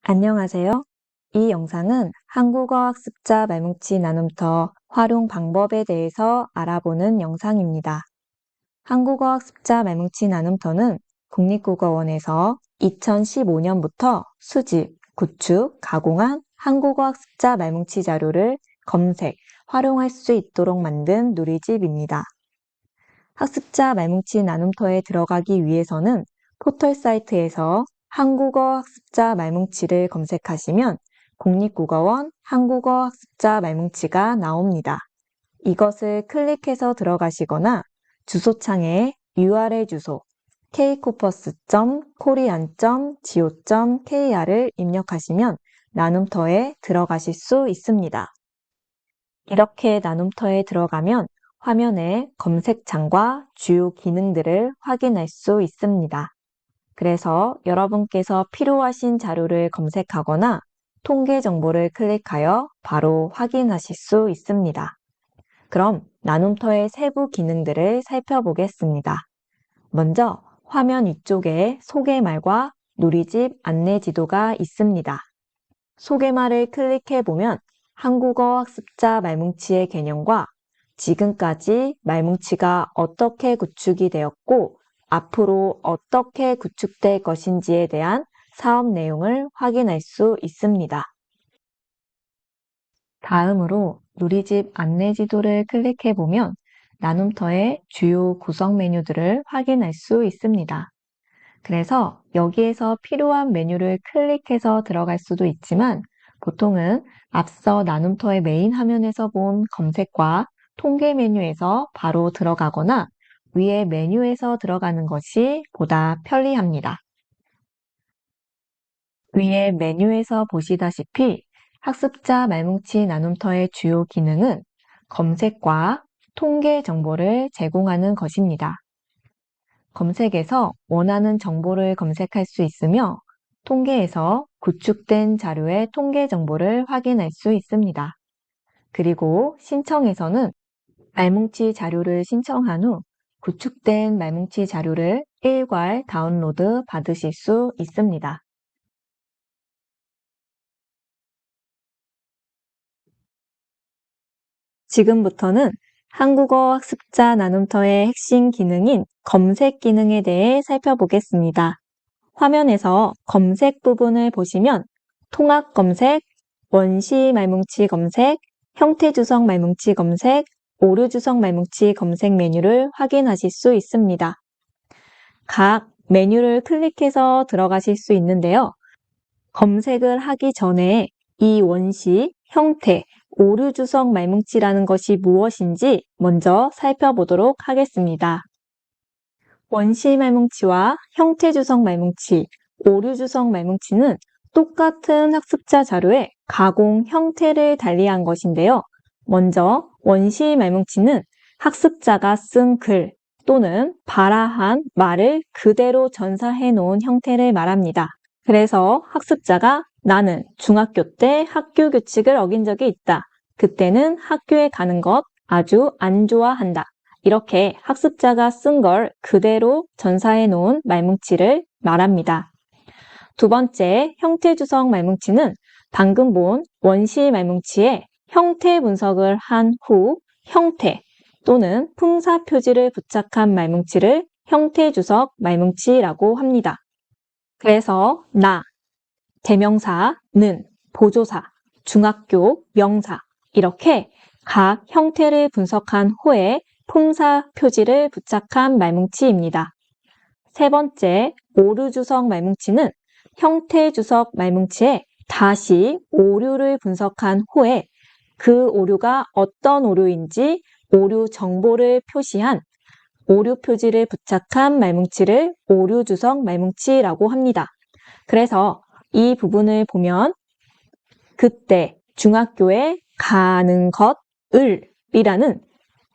안녕하세요. 이 영상은 한국어 학습자 말뭉치 나눔터 활용 방법에 대해서 알아보는 영상입니다. 한국어 학습자 말뭉치 나눔터는 국립국어원에서 2015년부터 수집, 구축, 가공한 한국어 학습자 말뭉치 자료를 검색, 활용할 수 있도록 만든 누리집입니다. 학습자 말뭉치 나눔터에 들어가기 위해서는 포털 사이트에서 한국어 학습자 말뭉치를 검색하시면 국립국어원 한국어 학습자 말뭉치가 나옵니다. 이것을 클릭해서 들어가시거나 주소창에 URL 주소 kcorpus.korean.go.kr을 입력하시면 나눔터에 들어가실 수 있습니다. 이렇게 나눔터에 들어가면 화면에 검색창과 주요 기능들을 확인할 수 있습니다. 그래서 여러분께서 필요하신 자료를 검색하거나 통계 정보를 클릭하여 바로 확인하실 수 있습니다. 그럼 나눔터의 세부 기능들을 살펴보겠습니다. 먼저 화면 위쪽에 소개말과 누리집 안내 지도가 있습니다. 소개말을 클릭해보면 한국어 학습자 말뭉치의 개념과 지금까지 말뭉치가 어떻게 구축이 되었고 앞으로 어떻게 구축될 것인지에 대한 사업 내용을 확인할 수 있습니다. 다음으로 누리집 안내 지도를 클릭해보면 나눔터의 주요 구성 메뉴들을 확인할 수 있습니다. 그래서 여기에서 필요한 메뉴를 클릭해서 들어갈 수도 있지만 보통은 앞서 나눔터의 메인 화면에서 본 검색과 통계 메뉴에서 바로 들어가거나 위에 메뉴에서 들어가는 것이 보다 편리합니다. 위에 메뉴에서 보시다시피 학습자 말뭉치 나눔터의 주요 기능은 검색과 통계 정보를 제공하는 것입니다. 검색에서 원하는 정보를 검색할 수 있으며 통계에서 구축된 자료의 통계 정보를 확인할 수 있습니다. 그리고 신청에서는 말뭉치 자료를 신청한 후 구축된 말뭉치 자료를 일괄 다운로드 받으실 수 있습니다. 지금부터는 한국어 학습자 나눔터의 핵심 기능인 검색 기능에 대해 살펴보겠습니다. 화면에서 검색 부분을 보시면 통합 검색, 원시 말뭉치 검색, 형태 주석 말뭉치 검색, 오류 주석 말뭉치 검색 메뉴를 확인하실 수 있습니다. 각 메뉴를 클릭해서 들어가실 수 있는데요. 검색을 하기 전에 이 원시, 형태, 오류 주석 말뭉치라는 것이 무엇인지 먼저 살펴보도록 하겠습니다. 원시 말뭉치와 형태 주석 말뭉치, 오류 주석 말뭉치는 똑같은 학습자 자료의 가공 형태를 달리한 것인데요. 먼저 원시 말뭉치는 학습자가 쓴 글 또는 발화한 말을 그대로 전사해 놓은 형태를 말합니다. 그래서 학습자가 나는 중학교 때 학교 규칙을 어긴 적이 있다. 그때는 학교에 가는 것 아주 안 좋아한다. 이렇게 학습자가 쓴 걸 그대로 전사해 놓은 말뭉치를 말합니다. 두 번째, 형태 주석 말뭉치는 방금 본 원시 말뭉치의 형태 분석을 한 후 형태 또는 품사 표지를 부착한 말뭉치를 형태 주석 말뭉치라고 합니다. 그래서 나, 대명사, 는, 보조사, 중학교, 명사 이렇게 각 형태를 분석한 후에 품사 표지를 부착한 말뭉치입니다. 세 번째, 오류 주석 말뭉치는 형태 주석 말뭉치에 다시 오류를 분석한 후에 그 오류가 어떤 오류인지 오류 정보를 표시한 오류 표지를 부착한 말뭉치를 오류 주석 말뭉치라고 합니다. 그래서 이 부분을 보면 그때 중학교에 가는 것을 이라는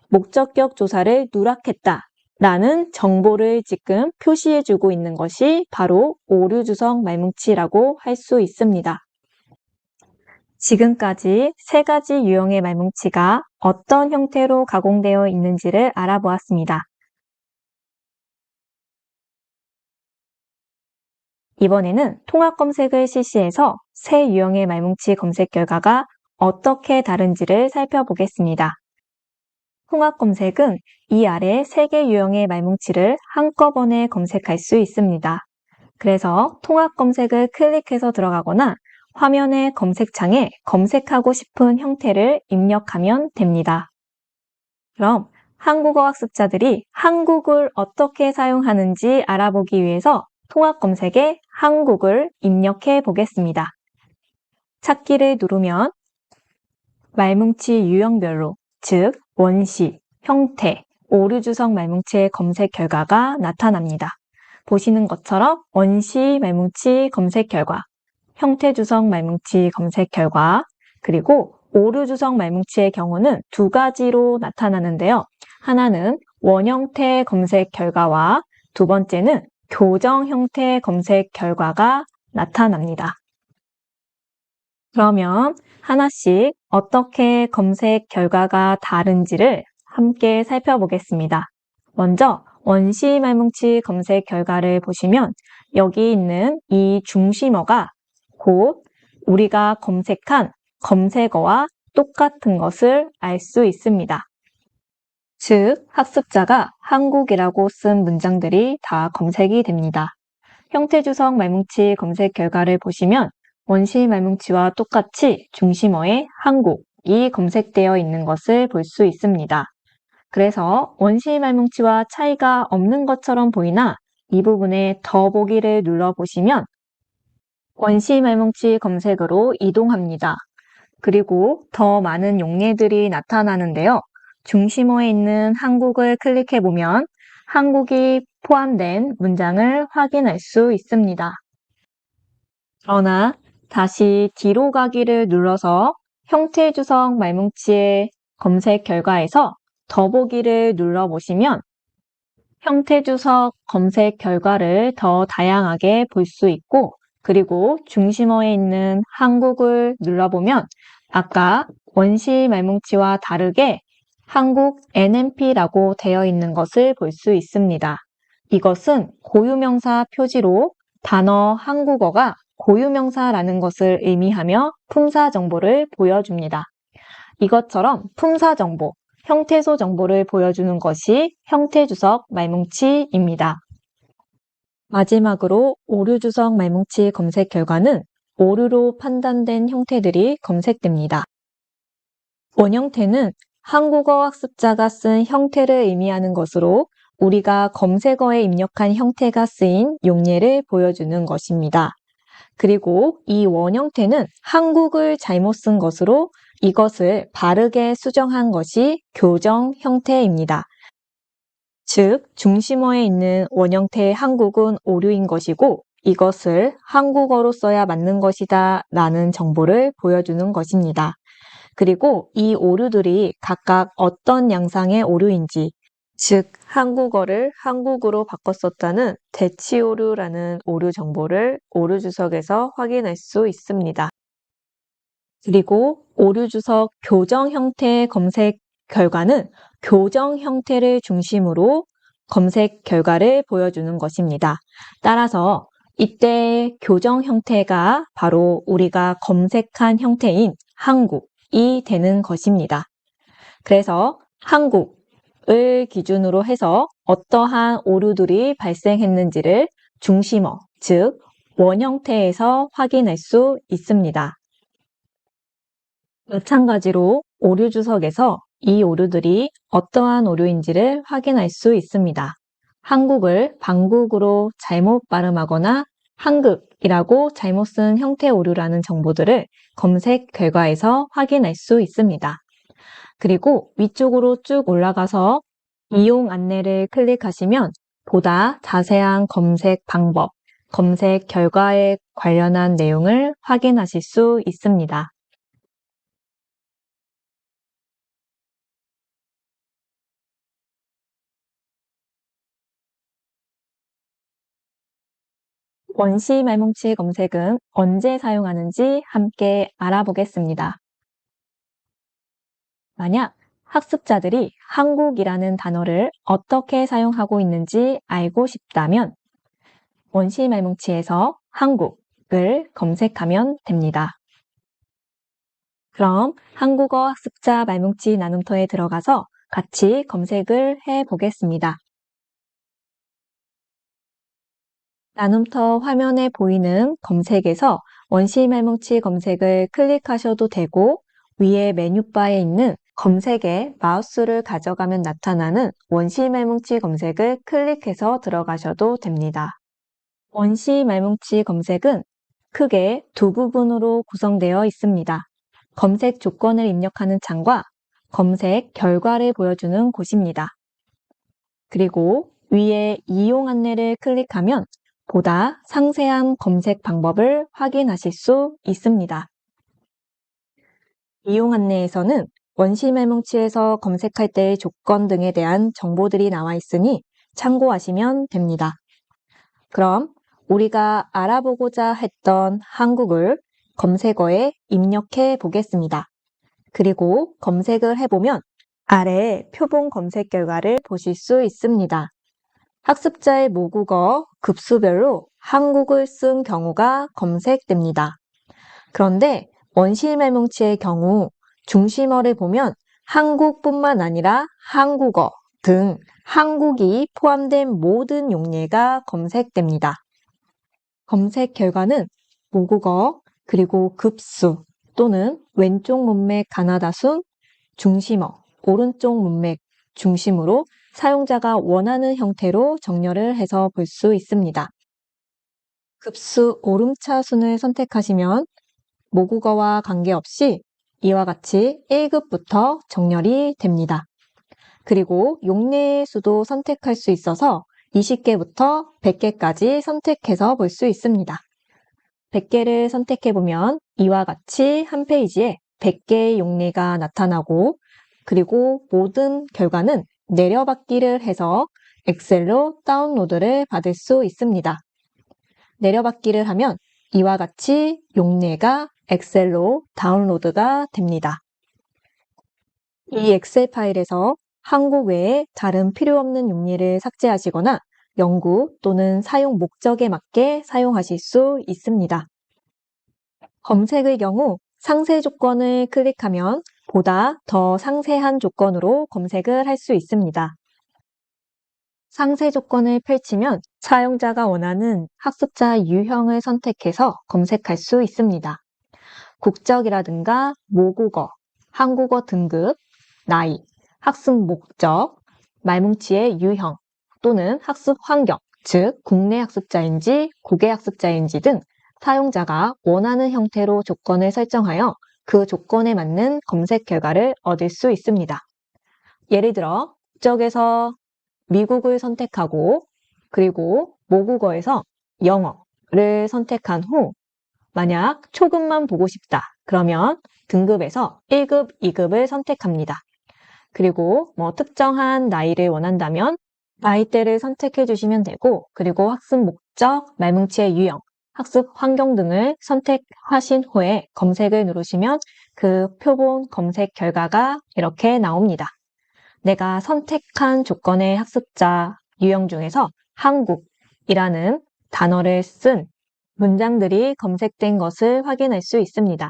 목적격 조사를 누락했다 라는 정보를 지금 표시해주고 있는 것이 바로 오류 주석 말뭉치라고 할 수 있습니다. 지금까지 세 가지 유형의 말뭉치가 어떤 형태로 가공되어 있는지를 알아보았습니다. 이번에는 통합 검색을 실시해서 세 유형의 말뭉치 검색 결과가 어떻게 다른지를 살펴보겠습니다. 통합 검색은 이 아래 3개 유형의 말뭉치를 한꺼번에 검색할 수 있습니다. 그래서 통합 검색을 클릭해서 들어가거나 화면의 검색창에 검색하고 싶은 형태를 입력하면 됩니다. 그럼 한국어 학습자들이 한국을 어떻게 사용하는지 알아보기 위해서 통합 검색에 한국을 입력해 보겠습니다. 찾기를 누르면 말뭉치 유형별로, 즉 원시, 형태, 오류 주석 말뭉치의 검색 결과가 나타납니다. 보시는 것처럼 원시 말뭉치 검색 결과, 형태 주석 말뭉치 검색 결과, 그리고 오류 주석 말뭉치의 경우는 두 가지로 나타나는데요. 하나는 원형태 검색 결과와 두 번째는 교정 형태 검색 결과가 나타납니다. 그러면 하나씩 어떻게 검색 결과가 다른지를 함께 살펴보겠습니다. 먼저 원시 말뭉치 검색 결과를 보시면 여기 있는 이 중심어가 곧 우리가 검색한 검색어와 똑같은 것을 알 수 있습니다. 즉, 학습자가 한국이라고 쓴 문장들이 다 검색이 됩니다. 형태 주석 말뭉치 검색 결과를 보시면 원시 말뭉치와 똑같이 중심어에 한국이 검색되어 있는 것을 볼 수 있습니다. 그래서 원시 말뭉치와 차이가 없는 것처럼 보이나 이 부분에 더보기를 눌러보시면 원시 말뭉치 검색으로 이동합니다. 그리고 더 많은 용례들이 나타나는데요. 중심어에 있는 한국을 클릭해보면 한국이 포함된 문장을 확인할 수 있습니다. 그러나 다시 뒤로 가기를 눌러서 형태 주석 말뭉치의 검색 결과에서 더보기를 눌러보시면 형태 주석 검색 결과를 더 다양하게 볼 수 있고 그리고 중심어에 있는 한국을 눌러보면 아까 원시 말뭉치와 다르게 한국 NMP라고 되어 있는 것을 볼 수 있습니다. 이것은 고유명사 표지로 단어 한국어가 고유명사라는 것을 의미하며 품사 정보를 보여줍니다. 이것처럼 품사 정보, 형태소 정보를 보여주는 것이 형태 주석 말뭉치입니다. 마지막으로 오류 주석 말뭉치 검색 결과는 오류로 판단된 형태들이 검색됩니다. 원형태는 한국어 학습자가 쓴 형태를 의미하는 것으로 우리가 검색어에 입력한 형태가 쓰인 용례를 보여주는 것입니다. 그리고 이 원형태는 한국을 잘못 쓴 것으로 이것을 바르게 수정한 것이 교정 형태입니다. 즉, 중심어에 있는 원형태의 한국은 오류인 것이고 이것을 한국어로 써야 맞는 것이다 라는 정보를 보여주는 것입니다. 그리고 이 오류들이 각각 어떤 양상의 오류인지, 즉 한국어를 한국어로 바꿨었다는 대치오류라는 오류 정보를 오류 주석에서 확인할 수 있습니다. 그리고 오류 주석 교정 형태 검색 결과는 교정 형태를 중심으로 검색 결과를 보여주는 것입니다. 따라서 이때 교정 형태가 바로 우리가 검색한 형태인 한국이 되는 것입니다. 그래서 한국을 기준으로 해서 어떠한 오류들이 발생했는지를 중심어, 즉 원형태에서 확인할 수 있습니다. 마찬가지로 오류 주석에서 이 오류들이 어떠한 오류인지를 확인할 수 있습니다. 한국을 방국으로 잘못 발음하거나 한국이라고 잘못 쓴 형태 오류라는 정보들을 검색 결과에서 확인할 수 있습니다. 그리고 위쪽으로 쭉 올라가서 이용 안내를 클릭하시면 보다 자세한 검색 방법, 검색 결과에 관련한 내용을 확인하실 수 있습니다. 원시 말뭉치 검색은 언제 사용하는지 함께 알아보겠습니다. 만약 학습자들이 한국이라는 단어를 어떻게 사용하고 있는지 알고 싶다면 원시 말뭉치에서 한국을 검색하면 됩니다. 그럼 한국어 학습자 말뭉치 나눔터에 들어가서 같이 검색을 해 보겠습니다. 나눔터 화면에 보이는 검색에서 원시 말뭉치 검색을 클릭하셔도 되고 위에 메뉴바에 있는 검색에 마우스를 가져가면 나타나는 원시 말뭉치 검색을 클릭해서 들어가셔도 됩니다. 원시 말뭉치 검색은 크게 두 부분으로 구성되어 있습니다. 검색 조건을 입력하는 창과 검색 결과를 보여주는 곳입니다. 그리고 위에 이용 안내를 클릭하면 보다 상세한 검색 방법을 확인하실 수 있습니다. 이용 안내에서는 원시 말뭉치에서 검색할 때의 조건 등에 대한 정보들이 나와 있으니 참고하시면 됩니다. 그럼 우리가 알아보고자 했던 한국을 검색어에 입력해 보겠습니다. 그리고 검색을 해보면 아래 표본 검색 결과를 보실 수 있습니다. 학습자의 모국어 급수별로 한국을 쓴 경우가 검색됩니다. 그런데 원시 말뭉치의 경우 중심어를 보면 한국뿐만 아니라 한국어 등 한국이 포함된 모든 용례가 검색됩니다. 검색 결과는 모국어 그리고 급수 또는 왼쪽 문맥 가나다순, 중심어, 오른쪽 문맥 중심으로 사용자가 원하는 형태로 정렬을 해서 볼 수 있습니다. 급수 오름차순을 선택하시면 모국어와 관계없이 이와 같이 1급부터 정렬이 됩니다. 그리고 용례의 수도 선택할 수 있어서 20개부터 100개까지 선택해서 볼 수 있습니다. 100개를 선택해보면 이와 같이 한 페이지에 100개의 용례가 나타나고 그리고 모든 결과는 내려받기를 해서 엑셀로 다운로드를 받을 수 있습니다. 내려받기를 하면 이와 같이 용례가 엑셀로 다운로드가 됩니다. 이 엑셀 파일에서 한국 외에 다른 필요 없는 용례를 삭제하시거나 연구 또는 사용 목적에 맞게 사용하실 수 있습니다. 검색의 경우 상세 조건을 클릭하면 보다 더 상세한 조건으로 검색을 할 수 있습니다. 상세 조건을 펼치면 사용자가 원하는 학습자 유형을 선택해서 검색할 수 있습니다. 국적이라든가 모국어, 한국어 등급, 나이, 학습 목적, 말뭉치의 유형 또는 학습 환경, 즉 국내 학습자인지 국외 학습자인지 등 사용자가 원하는 형태로 조건을 설정하여 그 조건에 맞는 검색 결과를 얻을 수 있습니다. 예를 들어 국적에서 미국을 선택하고 그리고 모국어에서 영어를 선택한 후 만약 초급만 보고 싶다 그러면 등급에서 1급, 2급을 선택합니다. 그리고 특정한 나이를 원한다면 나이대를 선택해 주시면 되고 그리고 학습 목적, 말뭉치의 유형, 학습 환경 등을 선택하신 후에 검색을 누르시면 그 표본 검색 결과가 이렇게 나옵니다. 내가 선택한 조건의 학습자 유형 중에서 한국이라는 단어를 쓴 문장들이 검색된 것을 확인할 수 있습니다.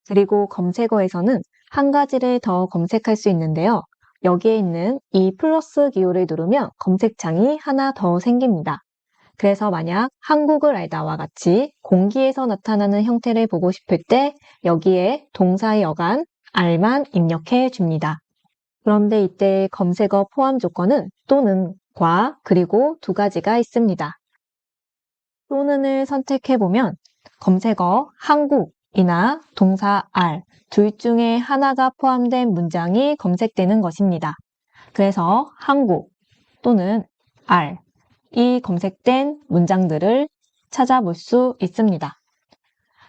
그리고 검색어에서는 한 가지를 더 검색할 수 있는데요. 여기에 있는 이 플러스 기호를 누르면 검색창이 하나 더 생깁니다. 그래서 만약 한국을 알다와 같이 공기에서 나타나는 형태를 보고 싶을 때 여기에 동사의 어간 알만 입력해 줍니다. 그런데 이때 검색어 포함 조건은 또는과 그리고 두 가지가 있습니다. 또는을 선택해보면 검색어 한국이나 동사 알 둘 중에 하나가 포함된 문장이 검색되는 것입니다. 그래서 한국 또는 알이 검색된 문장들을 찾아볼 수 있습니다.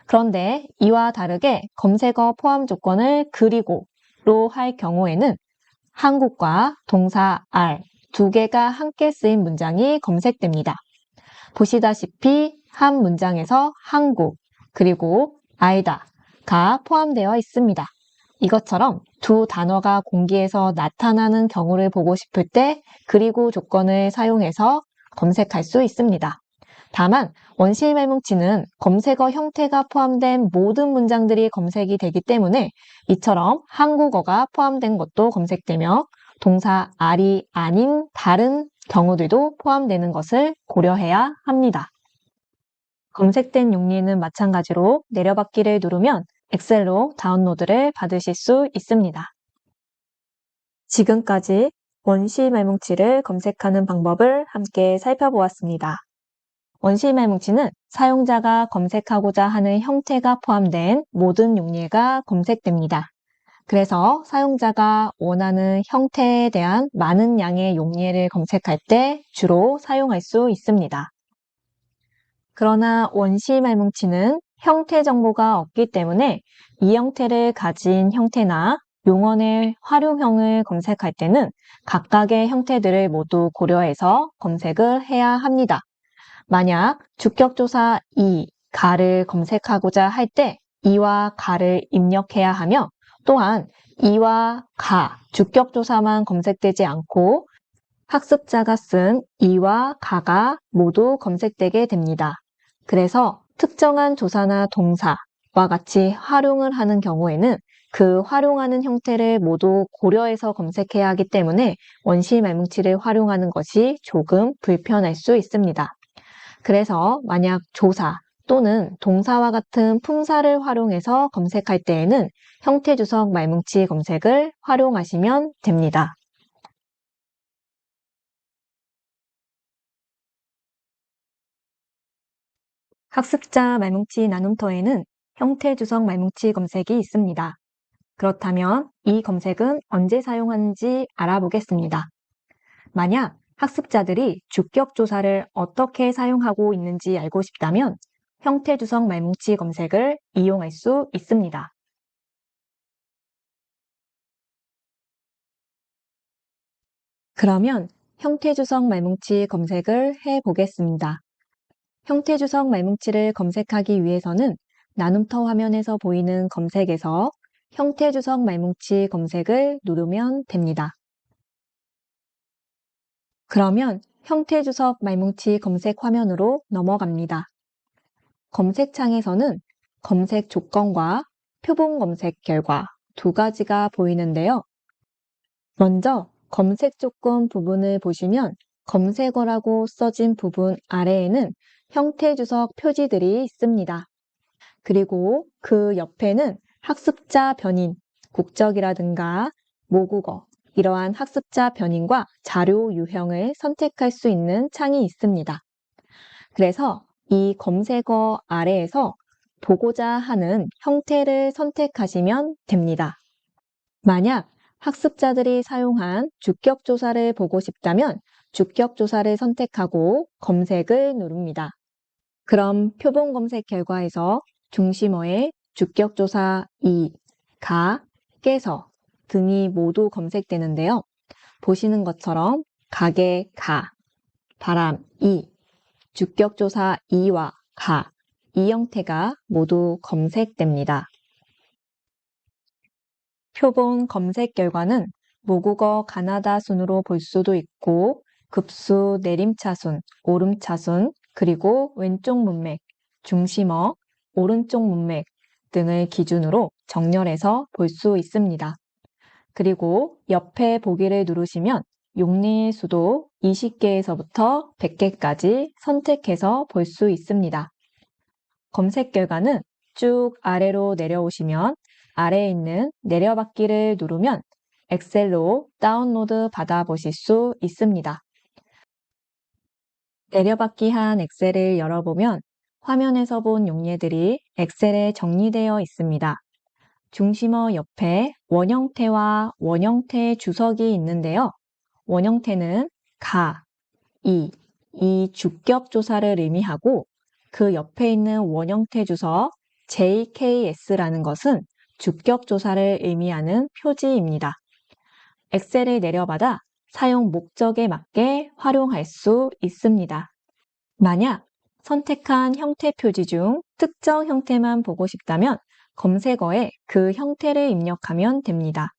그런데 이와 다르게 검색어 포함 조건을 그리고로 할 경우에는 한국과 동사 알 두 개가 함께 쓰인 문장이 검색됩니다. 보시다시피 한 문장에서 한국 그리고 알다가 포함되어 있습니다. 이것처럼 두 단어가 공기에서 나타나는 경우를 보고 싶을 때 그리고 조건을 사용해서 검색할 수 있습니다. 다만 원시일 말뭉치는 검색어 형태가 포함된 모든 문장들이 검색이 되기 때문에 이처럼 한국어가 포함된 것도 검색되며 동사 R이 아닌 다른 경우들도 포함되는 것을 고려해야 합니다. 검색된 용리는 마찬가지로 내려받기를 누르면 엑셀로 다운로드를 받으실 수 있습니다. 지금까지 원시 말뭉치를 검색하는 방법을 함께 살펴보았습니다. 원시 말뭉치는 사용자가 검색하고자 하는 형태가 포함된 모든 용리가 검색됩니다. 그래서 사용자가 원하는 형태에 대한 많은 양의 용리를 검색할 때 주로 사용할 수 있습니다. 그러나 원시 말뭉치는 형태 정보가 없기 때문에 이 형태를 가진 형태나 용언의 활용형을 검색할 때는 각각의 형태들을 모두 고려해서 검색을 해야 합니다. 만약 주격조사 이, 가를 검색하고자 할 때 이와 가를 입력해야 하며 또한 이와 가, 주격조사만 검색되지 않고 학습자가 쓴 이와 가가 모두 검색되게 됩니다. 그래서 특정한 조사나 동사와 같이 활용을 하는 경우에는 그 활용하는 형태를 모두 고려해서 검색해야 하기 때문에 원시 말뭉치를 활용하는 것이 조금 불편할 수 있습니다. 그래서 만약 조사 또는 동사와 같은 품사를 활용해서 검색할 때에는 형태주석 말뭉치 검색을 활용하시면 됩니다. 학습자 말뭉치 나눔터에는 형태주석 말뭉치 검색이 있습니다. 그렇다면 이 검색은 언제 사용하는지 알아보겠습니다. 만약 학습자들이 주격조사를 어떻게 사용하고 있는지 알고 싶다면 형태주석 말뭉치 검색을 이용할 수 있습니다. 그러면 형태주석 말뭉치 검색을 해보겠습니다. 형태주석 말뭉치를 검색하기 위해서는 나눔터 화면에서 보이는 검색에서 형태주석 말뭉치 검색을 누르면 됩니다. 그러면 형태주석 말뭉치 검색 화면으로 넘어갑니다. 검색창에서는 검색 조건과 표본 검색 결과 두 가지가 보이는데요. 먼저 검색 조건 부분을 보시면 검색어라고 써진 부분 아래에는 형태주석 표지들이 있습니다. 그리고 그 옆에는 학습자 변인, 국적이라든가 모국어, 이러한 학습자 변인과 자료 유형을 선택할 수 있는 창이 있습니다. 그래서 이 검색어 아래에서 보고자 하는 형태를 선택하시면 됩니다. 만약 학습자들이 사용한 주격조사를 보고 싶다면 주격조사를 선택하고 검색을 누릅니다. 그럼 표본 검색 결과에서 중심어에 주격조사 이, 가, 깨서 등이 모두 검색되는데요. 보시는 것처럼 가게 가, 바람 이, 주격조사 이와 가, 이 형태가 모두 검색됩니다. 표본 검색 결과는 모국어 가나다 순으로 볼 수도 있고 급수 내림차순, 오름차순, 그리고 왼쪽 문맥, 중심어, 오른쪽 문맥 등을 기준으로 정렬해서 볼 수 있습니다. 그리고 옆에 보기를 누르시면 용리의 수도 20개에서부터 100개까지 선택해서 볼 수 있습니다. 검색 결과는 쭉 아래로 내려오시면 아래에 있는 내려받기를 누르면 엑셀로 다운로드 받아보실 수 있습니다. 내려받기 한 엑셀을 열어보면 화면에서 본 용례들이 엑셀에 정리되어 있습니다. 중심어 옆에 원형태와 원형태 주석이 있는데요. 원형태는 가, 이 주격 조사를 의미하고 그 옆에 있는 원형태 주석 JKS라는 것은 주격 조사를 의미하는 표지입니다. 엑셀을 내려받아 사용 목적에 맞게 활용할 수 있습니다. 만약 선택한 형태 표지 중 특정 형태만 보고 싶다면 검색어에 그 형태를 입력하면 됩니다.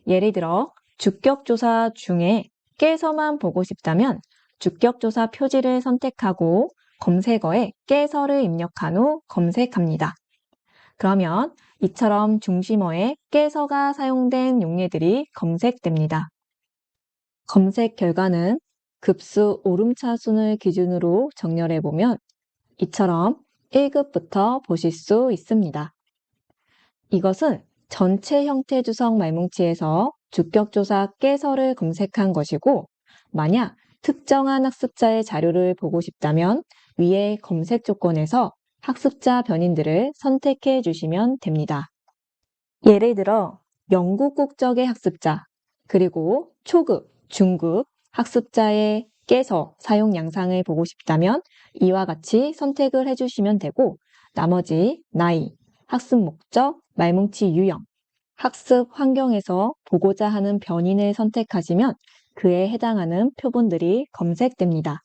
예를 들어 주격조사 중에 깨서만 보고 싶다면 주격조사 표지를 선택하고 검색어에 깨서를 입력한 후 검색합니다. 그러면 이처럼 중심어에 깨서가 사용된 용례들이 검색됩니다. 검색 결과는 급수 오름차순을 기준으로 정렬해보면 이처럼 1급부터 보실 수 있습니다. 이것은 전체 형태 주석 말뭉치에서 주격조사 깨서를 검색한 것이고, 만약 특정한 학습자의 자료를 보고 싶다면 위의 검색 조건에서 학습자 변인들을 선택해 주시면 됩니다. 예를 들어 영국 국적의 학습자, 그리고 초급, 중급 학습자의 깨서 사용 양상을 보고 싶다면 이와 같이 선택을 해주시면 되고, 나머지 나이, 학습 목적, 말뭉치 유형, 학습 환경에서 보고자 하는 변인을 선택하시면 그에 해당하는 표본들이 검색됩니다.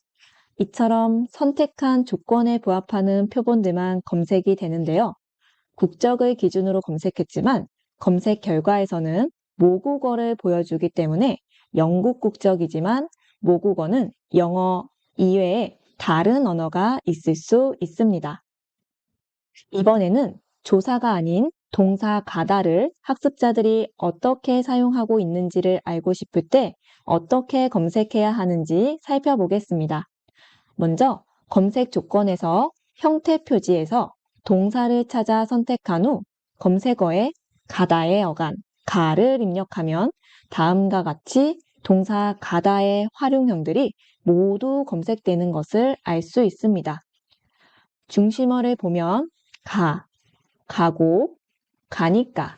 이처럼 선택한 조건에 부합하는 표본들만 검색이 되는데요. 국적을 기준으로 검색했지만 검색 결과에서는 모국어를 보여주기 때문에 영국 국적이지만 모국어는 영어 이외에 다른 언어가 있을 수 있습니다. 이번에는 조사가 아닌 동사 가다를 학습자들이 어떻게 사용하고 있는지를 알고 싶을 때 어떻게 검색해야 하는지 살펴보겠습니다. 먼저 검색 조건에서 형태 표지에서 동사를 찾아 선택한 후 검색어에 가다의 어간, 가를 입력하면 다음과 같이 동사 가다의 활용형들이 모두 검색되는 것을 알 수 있습니다. 중심어를 보면 가, 가고, 가니까,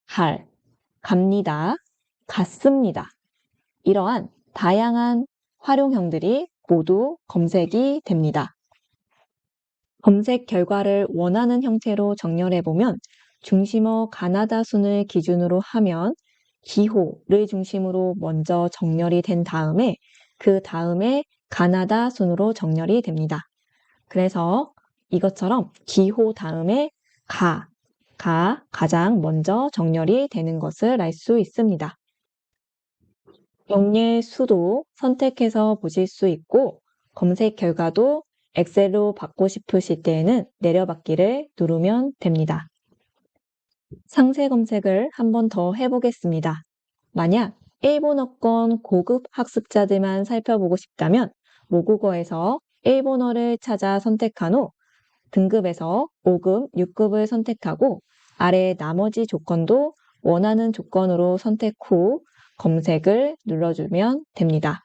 갈, 갑니다, 갔습니다. 이러한 다양한 활용형들이 모두 검색이 됩니다. 검색 결과를 원하는 형태로 정렬해보면 중심어 가나다 순을 기준으로 하면 기호를 중심으로 먼저 정렬이 된 다음에 그 다음에 가나다 순으로 정렬이 됩니다. 그래서 이것처럼 기호 다음에 가 가장 먼저 정렬이 되는 것을 알 수 있습니다. 용례 수도 선택해서 보실 수 있고 검색 결과도 엑셀로 받고 싶으실 때에는 내려받기를 누르면 됩니다. 상세 검색을 한 번 더 해보겠습니다. 만약 일본어권 고급 학습자들만 살펴보고 싶다면 모국어에서 일본어를 찾아 선택한 후 등급에서 5급, 6급을 선택하고 아래 나머지 조건도 원하는 조건으로 선택 후 검색을 눌러주면 됩니다.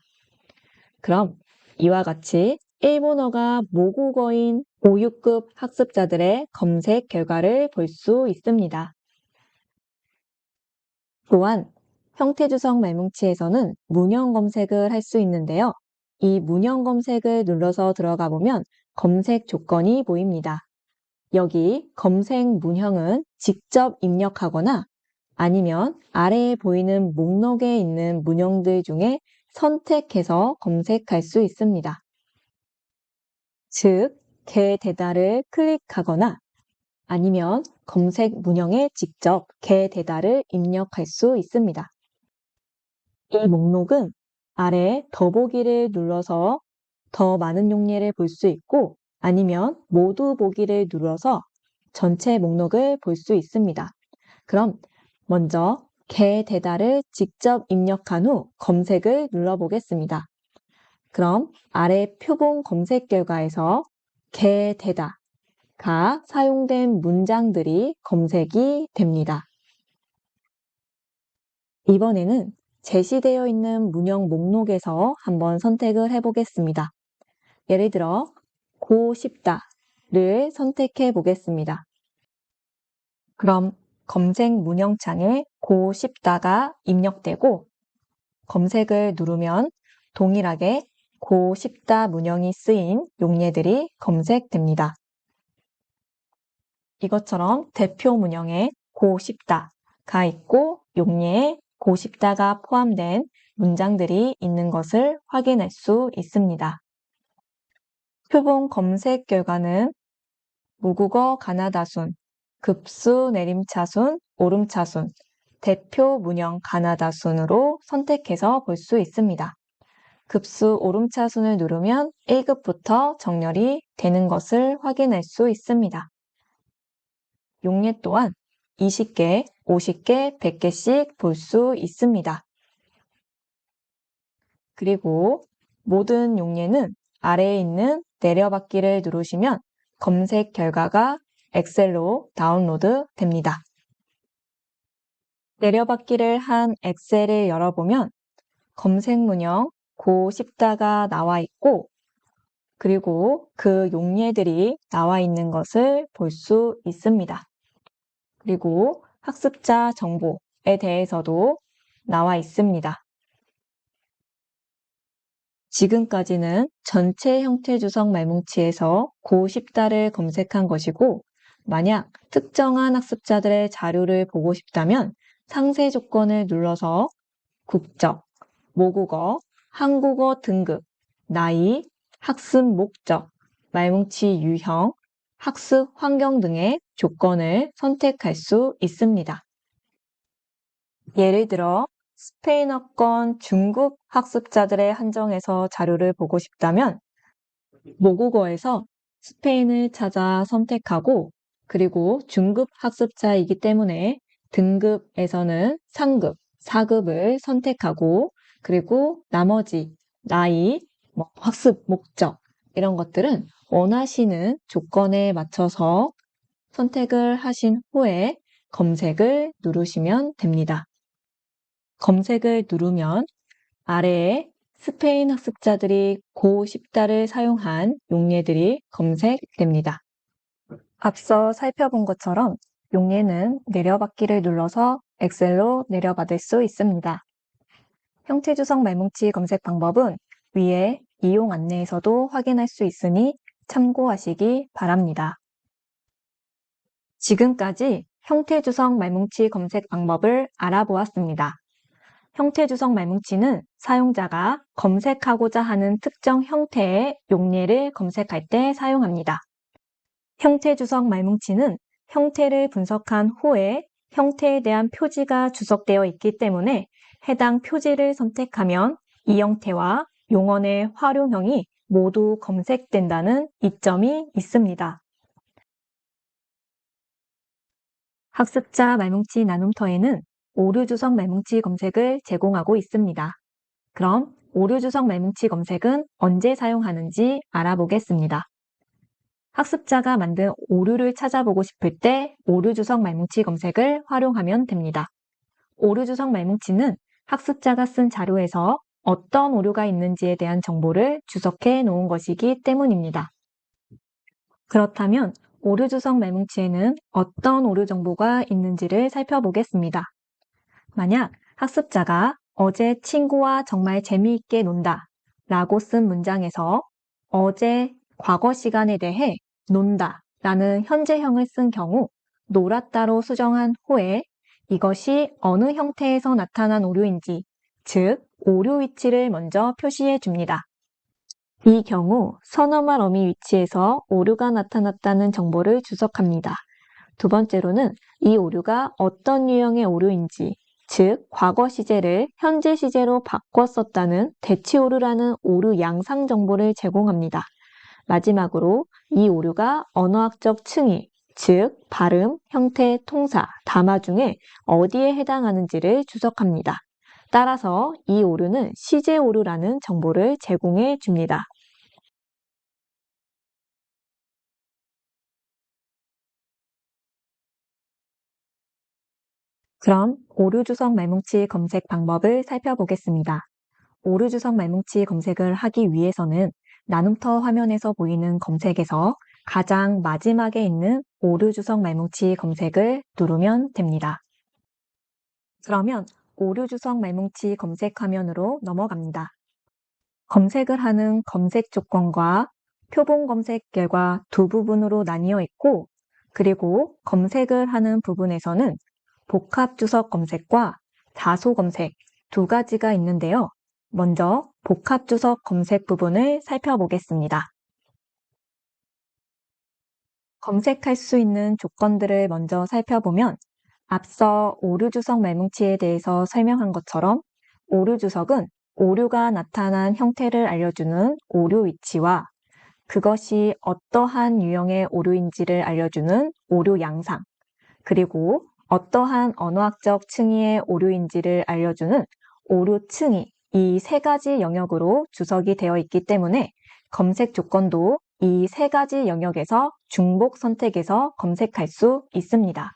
그럼 이와 같이 일본어가 모국어인 5, 6급 학습자들의 검색 결과를 볼 수 있습니다. 또한 형태주석 말뭉치에서는 문형 검색을 할 수 있는데요. 이 문형 검색을 눌러서 들어가 보면 검색 조건이 보입니다. 여기 검색 문형은 직접 입력하거나 아니면 아래에 보이는 목록에 있는 문형들 중에 선택해서 검색할 수 있습니다. 즉, 개 대다를 클릭하거나 아니면 검색 문형에 직접 개 대다를 입력할 수 있습니다. 이 목록은 아래 더보기를 눌러서 더 많은 용례를 볼 수 있고 아니면 모두 보기를 눌러서 전체 목록을 볼 수 있습니다. 그럼 먼저 개 대다를 직접 입력한 후 검색을 눌러보겠습니다. 그럼 아래 표본 검색 결과에서 개 대다가 사용된 문장들이 검색이 됩니다. 이번에는 제시되어 있는 문형 목록에서 한번 선택을 해보겠습니다. 예를 들어 고 싶다를 선택해 보겠습니다. 그럼 검색 문형창에 고 싶다가 입력되고 검색을 누르면 동일하게 고 싶다 문형이 쓰인 용례들이 검색됩니다. 이것처럼 대표 문형에 고 싶다가 있고 용례에 고 싶다가 포함된 문장들이 있는 것을 확인할 수 있습니다. 표본 검색 결과는 모국어 가나다순, 급수 내림차순, 오름차순, 대표 문형 가나다순으로 선택해서 볼 수 있습니다. 급수 오름차순을 누르면 1급부터 정렬이 되는 것을 확인할 수 있습니다. 용례 또한 20개, 50개, 100개씩 볼 수 있습니다. 그리고 모든 용례는 아래에 있는 내려받기를 누르시면 검색 결과가 엑셀로 다운로드 됩니다. 내려받기를 한 엑셀을 열어보면 검색 문형 고 싶다가 나와 있고 그리고 그 용례들이 나와 있는 것을 볼 수 있습니다. 그리고 학습자 정보에 대해서도 나와 있습니다. 지금까지는 전체 형태 주석 말뭉치에서 고 싶다를 검색한 것이고 만약 특정한 학습자들의 자료를 보고 싶다면 상세 조건을 눌러서 국적, 모국어, 한국어 등급, 나이, 학습 목적, 말뭉치 유형, 학습 환경 등의 조건을 선택할 수 있습니다. 예를 들어 스페인어권 중급 학습자들의 한정에서 자료를 보고 싶다면 모국어에서 스페인을 찾아 선택하고 그리고 중급 학습자이기 때문에 등급에서는 3급, 4급을 선택하고 그리고 나머지 나이, 학습 목적 이런 것들은 원하시는 조건에 맞춰서 선택을 하신 후에 검색을 누르시면 됩니다. 검색을 누르면 아래에 스페인 학습자들이 고 싶다를 사용한 용례들이 검색됩니다. 앞서 살펴본 것처럼 용례는 내려받기를 눌러서 엑셀로 내려받을 수 있습니다. 형태주석 말뭉치 검색 방법은 위에 이용 안내에서도 확인할 수 있으니 참고하시기 바랍니다. 지금까지 형태주석 말뭉치 검색 방법을 알아보았습니다. 형태주석 말뭉치는 사용자가 검색하고자 하는 특정 형태의 용례를 검색할 때 사용합니다. 형태주석 말뭉치는 형태를 분석한 후에 형태에 대한 표지가 주석되어 있기 때문에 해당 표지를 선택하면 이 형태와 용언의 활용형이 모두 검색된다는 이점이 있습니다. 학습자 말뭉치 나눔터에는 오류주석 말뭉치 검색을 제공하고 있습니다. 그럼 오류주석 말뭉치 검색은 언제 사용하는지 알아보겠습니다. 학습자가 만든 오류를 찾아보고 싶을 때 오류주석 말뭉치 검색을 활용하면 됩니다. 오류주석 말뭉치는 학습자가 쓴 자료에서 어떤 오류가 있는지에 대한 정보를 주석해 놓은 것이기 때문입니다. 그렇다면 오류주석 말뭉치에는 어떤 오류 정보가 있는지를 살펴보겠습니다. 만약 학습자가 어제 친구와 정말 재미있게 논다 라고 쓴 문장에서 어제 과거 시간에 대해 논다 라는 현재형을 쓴 경우 놀았다로 수정한 후에 이것이 어느 형태에서 나타난 오류인지, 즉 오류 위치를 먼저 표시해 줍니다. 이 경우 선어말 어미 위치에서 오류가 나타났다는 정보를 주석합니다. 두 번째로는 이 오류가 어떤 유형의 오류인지, 즉 과거 시제를 현재 시제로 바꿔 썼다는 대치 오류라는 오류 양상 정보를 제공합니다. 마지막으로 이 오류가 언어학적 층위, 즉 발음, 형태, 통사, 담화 중에 어디에 해당하는지를 주석합니다. 따라서 이 오류는 시제 오류라는 정보를 제공해 줍니다. 그럼 오류주석 말뭉치 검색 방법을 살펴보겠습니다. 오류주석 말뭉치 검색을 하기 위해서는 나눔터 화면에서 보이는 검색에서 가장 마지막에 있는 오류주석 말뭉치 검색을 누르면 됩니다. 그러면 오류주석 말뭉치 검색 화면으로 넘어갑니다. 검색을 하는 검색 조건과 표본 검색 결과 두 부분으로 나뉘어 있고 그리고 검색을 하는 부분에서는 복합주석 검색과 다소 검색 두 가지가 있는데요. 먼저 복합주석 검색 부분을 살펴보겠습니다. 검색할 수 있는 조건들을 먼저 살펴보면 앞서 오류주석 말뭉치에 대해서 설명한 것처럼 오류주석은 오류가 나타난 형태를 알려주는 오류 위치와 그것이 어떠한 유형의 오류인지를 알려주는 오류 양상, 그리고 어떠한 언어학적 층위의 오류인지를 알려주는 오류 층위, 이 세 가지 영역으로 주석이 되어 있기 때문에 검색 조건도 이 세 가지 영역에서 중복 선택해서 검색할 수 있습니다.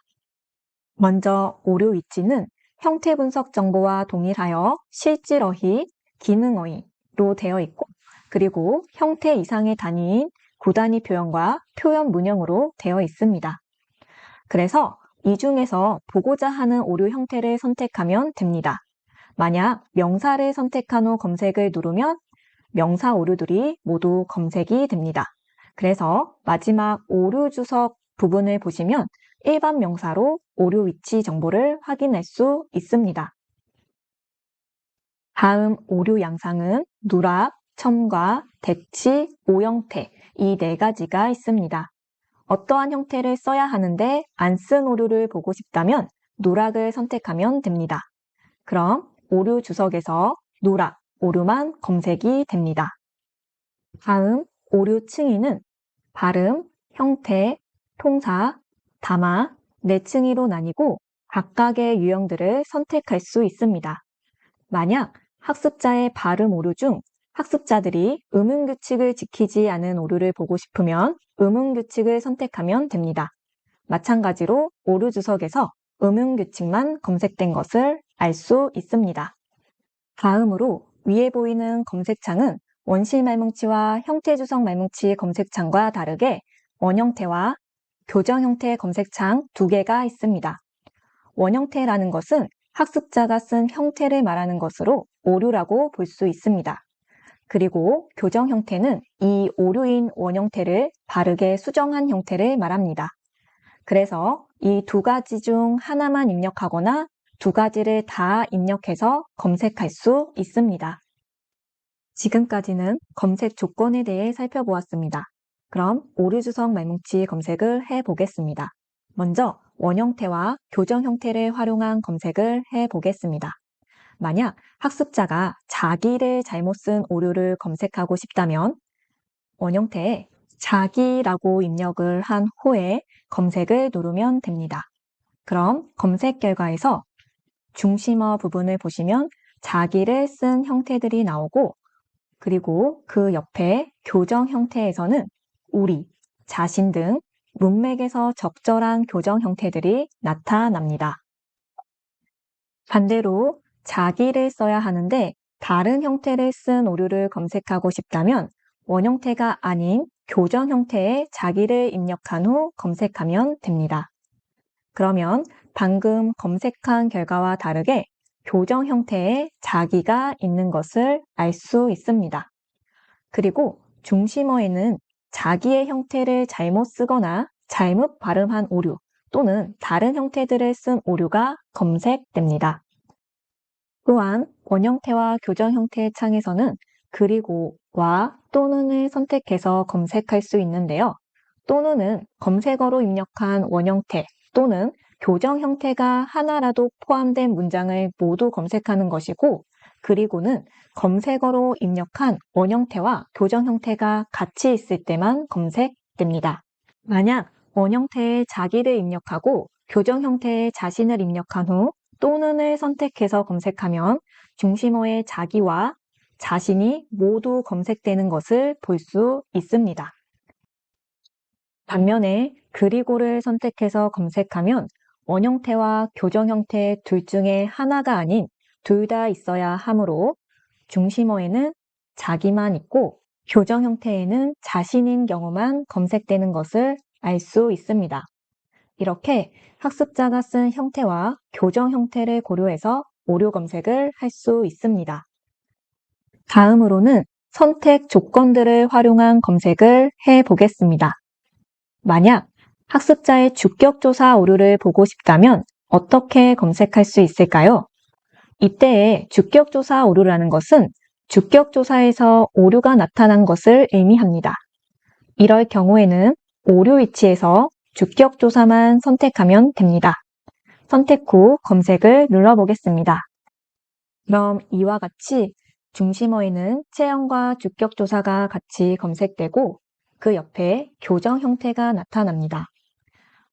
먼저 오류 위치는 형태 분석 정보와 동일하여 실질어휘, 기능어휘로 되어 있고, 그리고 형태 이상의 단위인 구단위 표현과 표현 문형으로 되어 있습니다. 그래서 이 중에서 보고자 하는 오류 형태를 선택하면 됩니다. 만약 명사를 선택한 후 검색을 누르면 명사 오류들이 모두 검색이 됩니다. 그래서 마지막 오류 주석 부분을 보시면 일반 명사로 오류 위치 정보를 확인할 수 있습니다. 다음 오류 양상은 누락, 첨가, 대치, 오형태 이 네 가지가 있습니다. 어떠한 형태를 써야 하는데 안 쓴 오류를 보고 싶다면 누락을 선택하면 됩니다. 그럼 오류 주석에서 누락, 오류만 검색이 됩니다. 다음 오류 층위는 발음, 형태, 통사, 담화, 네 층위로 나뉘고 각각의 유형들을 선택할 수 있습니다. 만약 학습자의 발음 오류 중 학습자들이 음음규칙을 지키지 않은 오류를 보고 싶으면 음음규칙을 선택하면 됩니다. 마찬가지로 오류 주석에서 음음규칙만 검색된 것을 알 수 있습니다. 다음으로 위에 보이는 검색창은 원실 말뭉치와 형태 주석 말뭉치 검색창과 다르게 원형태와 교정 형태 검색창 두 개가 있습니다. 원형태라는 것은 학습자가 쓴 형태를 말하는 것으로 오류라고 볼 수 있습니다. 그리고 교정 형태는 이 오류인 원형태를 바르게 수정한 형태를 말합니다. 그래서 이 두 가지 중 하나만 입력하거나 두 가지를 다 입력해서 검색할 수 있습니다. 지금까지는 검색 조건에 대해 살펴보았습니다. 그럼 오류 주석 말뭉치 검색을 해보겠습니다. 먼저 원형태와 교정 형태를 활용한 검색을 해보겠습니다. 만약 학습자가 자기를 잘못 쓴 오류를 검색하고 싶다면 원형태에 자기라고 입력을 한 후에 검색을 누르면 됩니다. 그럼 검색 결과에서 중심어 부분을 보시면 자기를 쓴 형태들이 나오고, 그리고 그 옆에 교정 형태에서는 우리, 자신 등 문맥에서 적절한 교정 형태들이 나타납니다. 반대로 자기를 써야 하는데 다른 형태를 쓴 오류를 검색하고 싶다면 원형태가 아닌 교정 형태에 자기를 입력한 후 검색하면 됩니다. 그러면 방금 검색한 결과와 다르게 교정 형태에 자기가 있는 것을 알 수 있습니다. 그리고 중심어에는 자기의 형태를 잘못 쓰거나 잘못 발음한 오류 또는 다른 형태들을 쓴 오류가 검색됩니다. 또한 원형태와 교정 형태 창에서는 그리고와 또는을 선택해서 검색할 수 있는데요. 또는은 검색어로 입력한 원형태 또는 교정 형태가 하나라도 포함된 문장을 모두 검색하는 것이고, 그리고는 검색어로 입력한 원형태와 교정 형태가 같이 있을 때만 검색됩니다. 만약 원형태에 자기를 입력하고 교정 형태에 자신을 입력한 후 또는을 선택해서 검색하면 중심어의 자기와 자신이 모두 검색되는 것을 볼 수 있습니다. 반면에 그리고를 선택해서 검색하면 원형태와 교정 형태 둘 중에 하나가 아닌 둘 다 있어야 하므로 중심어에는 자기만 있고 교정 형태에는 자신인 경우만 검색되는 것을 알 수 있습니다. 이렇게 학습자가 쓴 형태와 교정 형태를 고려해서 오류 검색을 할 수 있습니다. 다음으로는 선택 조건들을 활용한 검색을 해보겠습니다. 만약 학습자의 주격조사 오류를 보고 싶다면 어떻게 검색할 수 있을까요? 이때의 주격조사 오류라는 것은 주격조사에서 오류가 나타난 것을 의미합니다. 이럴 경우에는 오류 위치에서 주격조사만 선택하면 됩니다. 선택 후 검색을 눌러보겠습니다. 그럼 이와 같이 중심어에는 체형과 주격조사가 같이 검색되고 그 옆에 교정 형태가 나타납니다.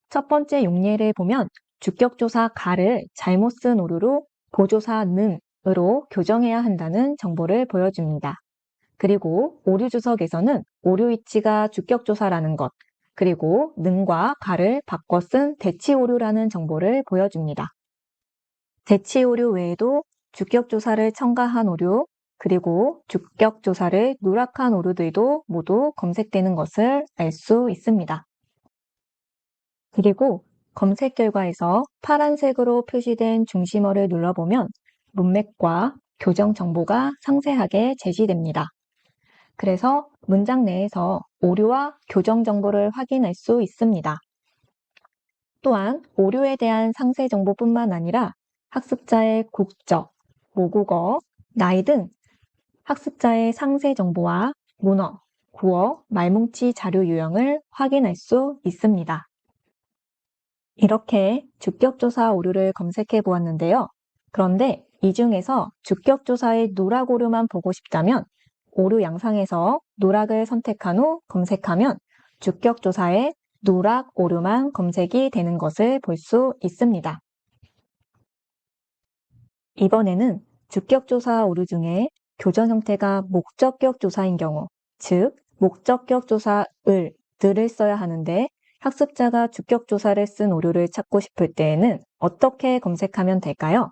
첫 번째 용례를 보면 주격조사 가를 잘못 쓴 오류로 보조사 능으로 교정해야 한다는 정보를 보여줍니다. 그리고 오류 주석에서는 오류 위치가 주격조사라는 것, 그리고 능과 가를 바꿔 쓴 대치 오류라는 정보를 보여줍니다. 대치 오류 외에도 주격조사를 첨가한 오류, 그리고 주격조사를 누락한 오류들도 모두 검색되는 것을 알 수 있습니다. 그리고 검색 결과에서 파란색으로 표시된 중심어를 눌러보면 문맥과 교정 정보가 상세하게 제시됩니다. 그래서 문장 내에서 오류와 교정 정보를 확인할 수 있습니다. 또한 오류에 대한 상세 정보뿐만 아니라 학습자의 국적, 모국어, 나이 등 학습자의 상세 정보와 문어, 구어, 말뭉치 자료 유형을 확인할 수 있습니다. 이렇게 주격조사 오류를 검색해 보았는데요. 그런데 이 중에서 주격조사의 누락 오류만 보고 싶다면 오류 양상에서 누락을 선택한 후 검색하면 주격조사의 누락 오류만 검색이 되는 것을 볼 수 있습니다. 이번에는 주격조사 오류 중에 교정 형태가 목적격 조사인 경우, 즉 목적격 조사 들을 써야 하는데 학습자가 주격조사를 쓴 오류를 찾고 싶을 때에는 어떻게 검색하면 될까요?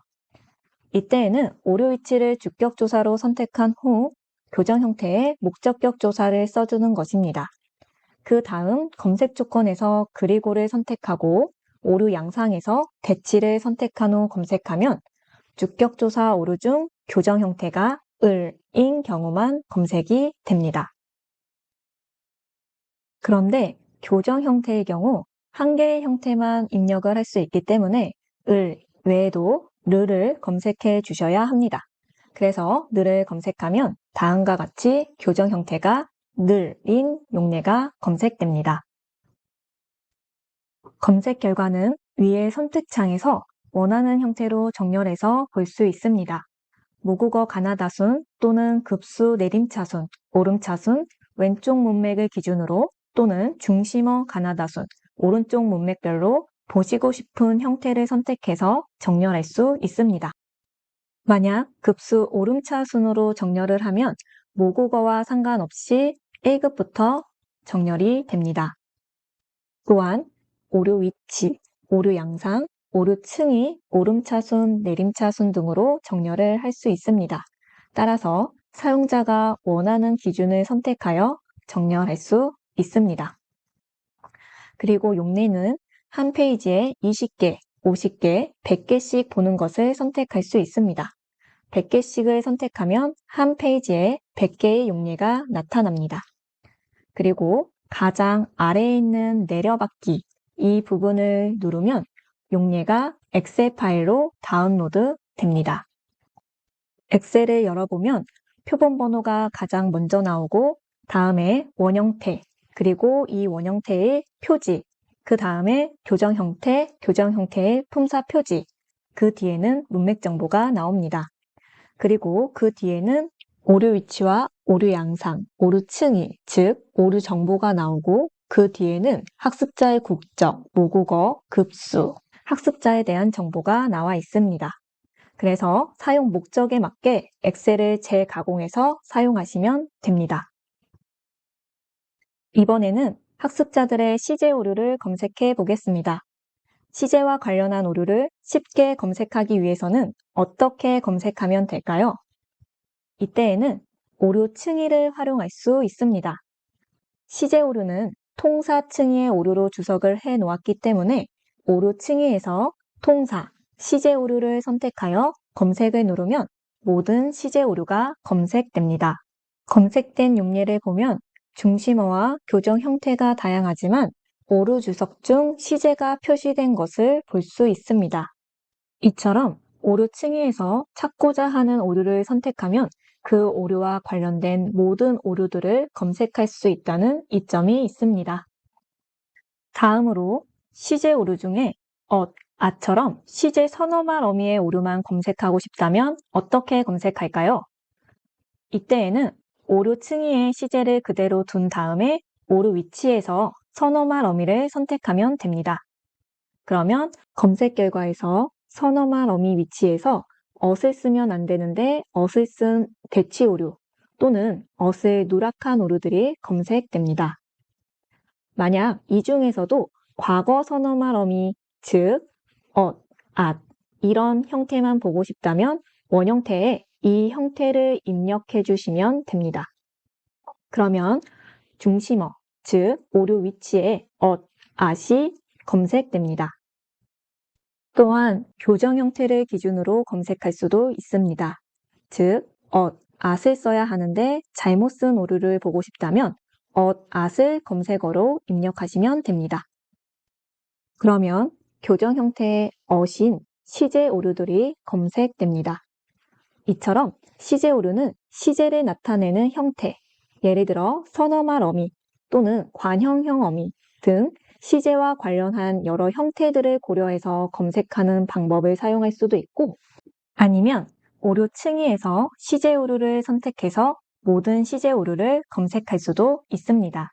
이때에는 오류 위치를 주격조사로 선택한 후 교정 형태의 목적격 조사를 써주는 것입니다. 그 다음 검색 조건에서 그리고를 선택하고 오류 양상에서 대치를 선택한 후 검색하면 주격조사 오류 중 교정 형태가 을인 경우만 검색이 됩니다. 그런데 교정 형태의 경우 한 개의 형태만 입력을 할 수 있기 때문에 을 외에도 르를 검색해 주셔야 합니다. 그래서 늘을 검색하면 다음과 같이 교정 형태가 늘인 용례가 검색됩니다. 검색 결과는 위의 선택창에서 원하는 형태로 정렬해서 볼 수 있습니다. 모국어 가나다순 또는 급수 내림차순, 오름차순, 왼쪽 문맥을 기준으로 또는 중심어 가나다순, 오른쪽 문맥별로 보시고 싶은 형태를 선택해서 정렬할 수 있습니다. 만약 급수 오름차순으로 정렬을 하면 모국어와 상관없이 1급부터 정렬이 됩니다. 또한 오류 위치, 오류 양상, 오류 층이 오름차순, 내림차순 등으로 정렬을 할 수 있습니다. 따라서 사용자가 원하는 기준을 선택하여 정렬할 수 있습니다. 그리고 용례는 한 페이지에 20개, 50개, 100개씩 보는 것을 선택할 수 있습니다. 100개씩을 선택하면 한 페이지에 100개의 용례가 나타납니다. 그리고 가장 아래에 있는 내려받기 이 부분을 누르면 용례가 엑셀 파일로 다운로드 됩니다. 엑셀을 열어보면 표본 번호가 가장 먼저 나오고 다음에 원형태, 그리고 이 원형태의 표지, 그 다음에 교정 형태의 품사 표지, 그 뒤에는 문맥 정보가 나옵니다. 그리고 그 뒤에는 오류 위치와 오류 양상, 오류 층위, 즉 오류 정보가 나오고 그 뒤에는 학습자의 국적, 모국어, 급수, 학습자에 대한 정보가 나와 있습니다. 그래서 사용 목적에 맞게 엑셀을 재가공해서 사용하시면 됩니다. 이번에는 학습자들의 시제 오류를 검색해 보겠습니다. 시제와 관련한 오류를 쉽게 검색하기 위해서는 어떻게 검색하면 될까요? 이때에는 오류 층위를 활용할 수 있습니다. 시제 오류는 통사 층위의 오류로 주석을 해 놓았기 때문에 오류 층위에서 통사, 시제 오류를 선택하여 검색을 누르면 모든 시제 오류가 검색됩니다. 검색된 용례를 보면 중심어와 교정 형태가 다양하지만 오류 주석 중 시제가 표시된 것을 볼 수 있습니다. 이처럼 오류 층위에서 찾고자 하는 오류를 선택하면 그 오류와 관련된 모든 오류들을 검색할 수 있다는 이점이 있습니다. 다음으로 시제 오류 중에 아처럼 시제 서너 말 어미의 오류만 검색하고 싶다면 어떻게 검색할까요? 이때에는 오류 층위의 시제를 그대로 둔 다음에 오류 위치에서 선어말 어미를 선택하면 됩니다. 그러면 검색 결과에서 선어말 어미 위치에서 엇을 쓰면 안 되는데 엇을 쓴 대치 오류 또는 엇의 누락한 오류들이 검색됩니다. 만약 이 중에서도 과거 선어말 어미, 즉, 엇, 앗 이런 형태만 보고 싶다면 원형태에 이 형태를 입력해 주시면 됩니다. 그러면 중심어, 즉 오류 위치에 엇, 앗이 검색됩니다. 또한 교정 형태를 기준으로 검색할 수도 있습니다. 즉, 엇, 앗을 써야 하는데 잘못 쓴 오류를 보고 싶다면 엇, 앗을 검색어로 입력하시면 됩니다. 그러면 교정 형태의 엇인 시제 오류들이 검색됩니다. 이처럼 시제 오류는 시제를 나타내는 형태, 예를 들어 선어말 어미 또는 관형형 어미 등 시제와 관련한 여러 형태들을 고려해서 검색하는 방법을 사용할 수도 있고 아니면 오류 층위에서 시제 오류를 선택해서 모든 시제 오류를 검색할 수도 있습니다.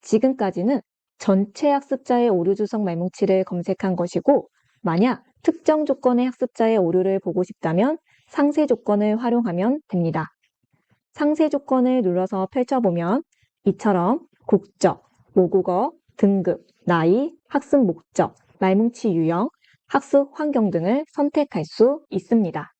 지금까지는 전체 학습자의 오류 주석 말뭉치를 검색한 것이고 만약 특정 조건의 학습자의 오류를 보고 싶다면 상세 조건을 활용하면 됩니다. 상세 조건을 눌러서 펼쳐보면 이처럼 국적, 모국어, 등급, 나이, 학습 목적, 말뭉치 유형, 학습 환경 등을 선택할 수 있습니다.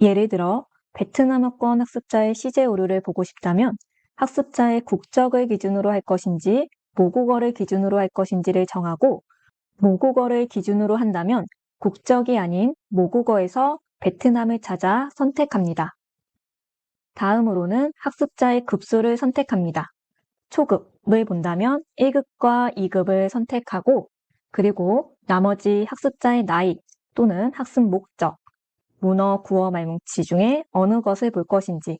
예를 들어 베트남어권 학습자의 시제 오류를 보고 싶다면 학습자의 국적을 기준으로 할 것인지 모국어를 기준으로 할 것인지를 정하고 모국어를 기준으로 한다면 국적이 아닌 모국어에서 베트남을 찾아 선택합니다. 다음으로는 학습자의 급수를 선택합니다. 초급을 본다면 1급과 2급을 선택하고 그리고 나머지 학습자의 나이 또는 학습 목적, 문어, 구어, 말뭉치 중에 어느 것을 볼 것인지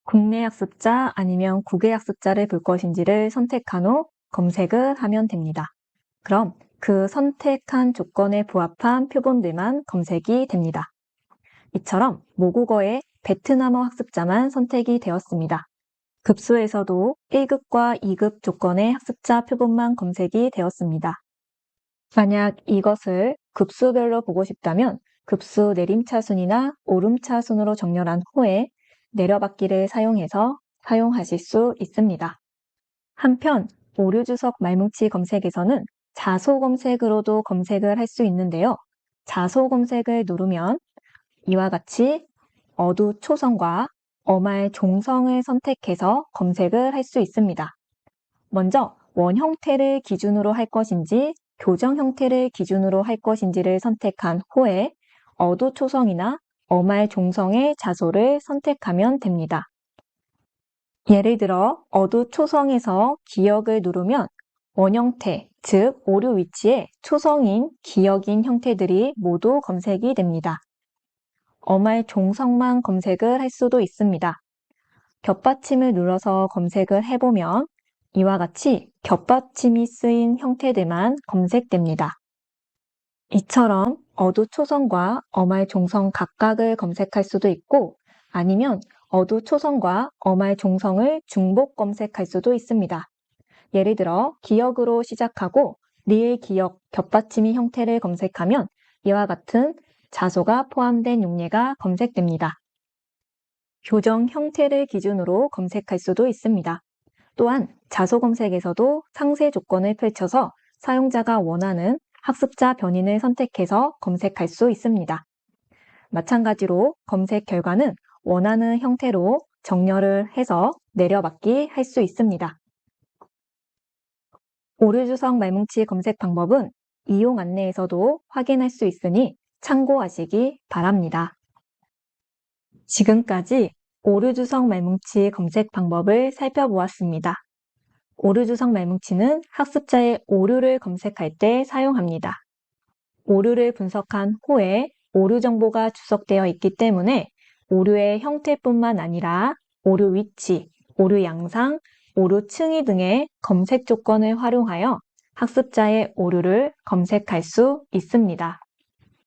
국내 학습자 아니면 국외 학습자를 볼 것인지를 선택한 후 검색을 하면 됩니다. 그럼 그 선택한 조건에 부합한 표본들만 검색이 됩니다. 이처럼 모국어의 베트남어 학습자만 선택이 되었습니다. 급수에서도 1급과 2급 조건의 학습자 표본만 검색이 되었습니다. 만약 이것을 급수별로 보고 싶다면 급수 내림차순이나 오름차순으로 정렬한 후에 내려받기를 사용해서 사용하실 수 있습니다. 한편 오류 주석 말뭉치 검색에서는 자소 검색으로도 검색을 할 수 있는데요. 자소 검색을 누르면 이와 같이 어두 초성과 어말 종성을 선택해서 검색을 할 수 있습니다. 먼저 원 형태를 기준으로 할 것인지 교정 형태를 기준으로 할 것인지를 선택한 후에 어두 초성이나 어말 종성의 자소를 선택하면 됩니다. 예를 들어 어두 초성에서 기역을 누르면 원형태, 즉 오류 위치에 초성인, 기역인 형태들이 모두 검색이 됩니다. 어말 종성만 검색을 할 수도 있습니다. 겹받침을 눌러서 검색을 해보면 이와 같이 겹받침이 쓰인 형태들만 검색됩니다. 이처럼 어두 초성과 어말 종성 각각을 검색할 수도 있고 아니면 어두 초성과 어말 종성을 중복 검색할 수도 있습니다. 예를 들어 기역으로 시작하고 리을 기역 겹받침이 형태를 검색하면 이와 같은 자소가 포함된 용례가 검색됩니다. 교정 형태를 기준으로 검색할 수도 있습니다. 또한 자소 검색에서도 상세 조건을 펼쳐서 사용자가 원하는 학습자 변인을 선택해서 검색할 수 있습니다. 마찬가지로 검색 결과는 원하는 형태로 정렬을 해서 내려받기 할 수 있습니다. 오류 주석 말뭉치 검색 방법은 이용 안내에서도 확인할 수 있으니 참고하시기 바랍니다. 지금까지 오류 주석 말뭉치 검색 방법을 살펴보았습니다. 오류 주석 말뭉치는 학습자의 오류를 검색할 때 사용합니다. 오류를 분석한 후에 오류 정보가 주석되어 있기 때문에 오류의 형태뿐만 아니라 오류 위치, 오류 양상, 오류 층위 등의 검색 조건을 활용하여 학습자의 오류를 검색할 수 있습니다.